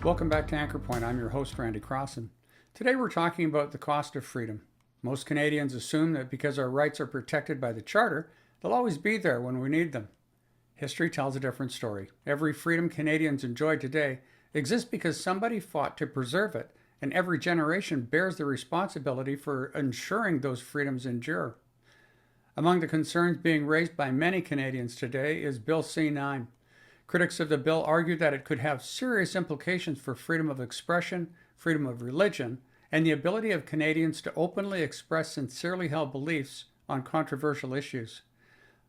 Welcome back to Anchor Point. I'm your host, Randy Crossan. Today we're talking about the cost of freedom. Most Canadians assume that because our rights are protected by the Charter, they'll always be there when we need them. History tells a different story. Every freedom Canadians enjoy today exists because somebody fought to preserve it, and every generation bears the responsibility for ensuring those freedoms endure. Among the concerns being raised by many Canadians today is Bill C-9. Critics of the bill argue that it could have serious implications for freedom of expression, freedom of religion, and the ability of Canadians to openly express sincerely held beliefs on controversial issues.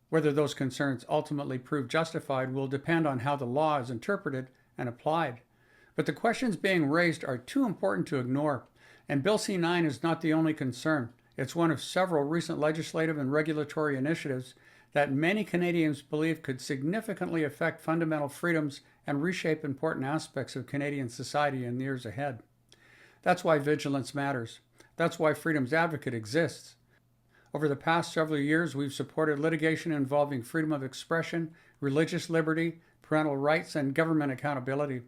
Whether those concerns ultimately prove justified will depend on how the law is interpreted and applied. But the questions being raised are too important to ignore, and Bill C-9 is not the only concern. It's one of several recent legislative and regulatory initiatives that many Canadians believe could significantly affect fundamental freedoms and reshape important aspects of Canadian society in the years ahead. That's why vigilance matters. That's why Freedom's Advocate exists. Over the past several years, we've supported litigation involving freedom of expression, religious liberty, parental rights, and government accountability.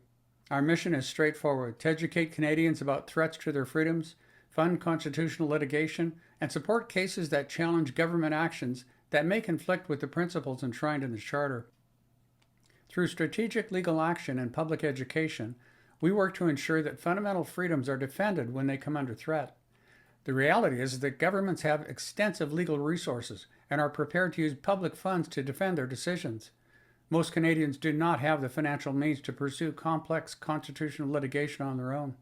Our mission is straightforward: to educate Canadians about threats to their freedoms, fund constitutional litigation, and support cases that challenge government actions that may conflict with the principles enshrined in the Charter. Through strategic legal action and public education, we work to ensure that fundamental freedoms are defended when they come under threat. The reality is that governments have extensive legal resources and are prepared to use public funds to defend their decisions. Most Canadians do not have the financial means to pursue complex constitutional litigation on their own.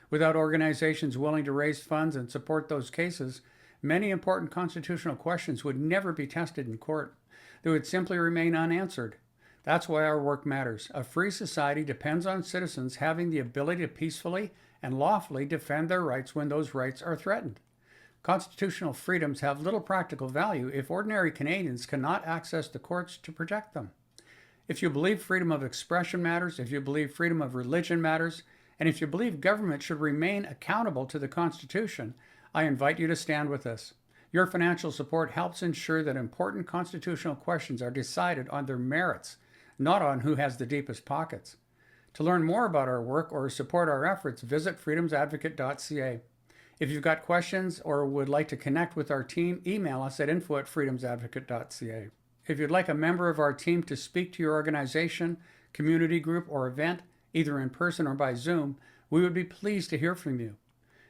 Without organizations willing to raise funds and support those cases, many important constitutional questions would never be tested in court. They would simply remain unanswered. That's why our work matters. A free society depends on citizens having the ability to peacefully and lawfully defend their rights when those rights are threatened. Constitutional freedoms have little practical value if ordinary Canadians cannot access the courts to protect them. If you believe freedom of expression matters, if you believe freedom of religion matters, and if you believe government should remain accountable to the Constitution, I invite you to stand with us. Your financial support helps ensure that important constitutional questions are decided on their merits, not on who has the deepest pockets. To learn more about our work or support our efforts, visit freedomsadvocate.ca. If you've got questions or would like to connect with our team, email us at info@freedomsadvocate.ca. If you'd like a member of our team to speak to your organization, community group, or event, either in person or by Zoom, we would be pleased to hear from you.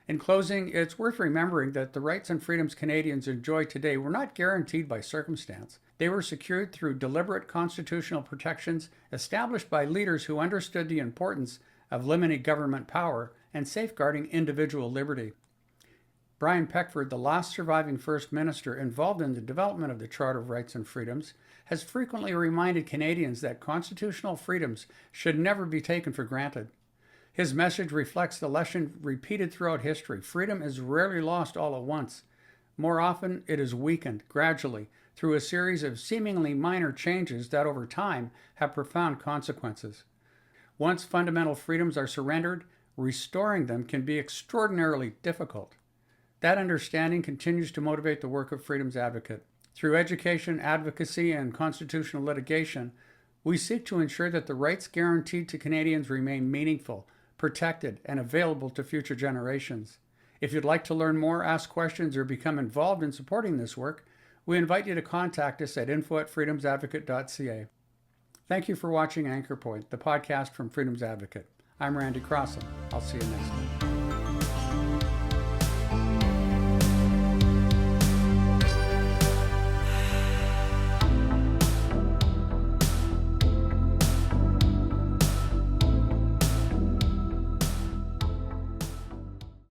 In closing, it's worth remembering that the rights and freedoms Canadians enjoy today were not guaranteed by circumstance. They were secured through deliberate constitutional protections established by leaders who understood the importance of limiting government power and safeguarding individual liberty. Brian Peckford, the last surviving First Minister involved in the development of the Charter of Rights and Freedoms, has frequently reminded Canadians that constitutional freedoms should never be taken for granted. His message reflects the lesson repeated throughout history. Freedom is rarely lost all at once. More often, it is weakened gradually through a series of seemingly minor changes that over time have profound consequences. Once fundamental freedoms are surrendered, restoring them can be extraordinarily difficult. That understanding continues to motivate the work of Freedom's Advocate. Through education, advocacy, and constitutional litigation, we seek to ensure that the rights guaranteed to Canadians remain meaningful, protected, and available to future generations. If you'd like to learn more, ask questions, or become involved in supporting this work, we invite you to contact us at info@freedomsadvocate.ca. Thank you for watching Anchor Point, the podcast from Freedom's Advocate. I'm Randy Crossan. I'll see you next time.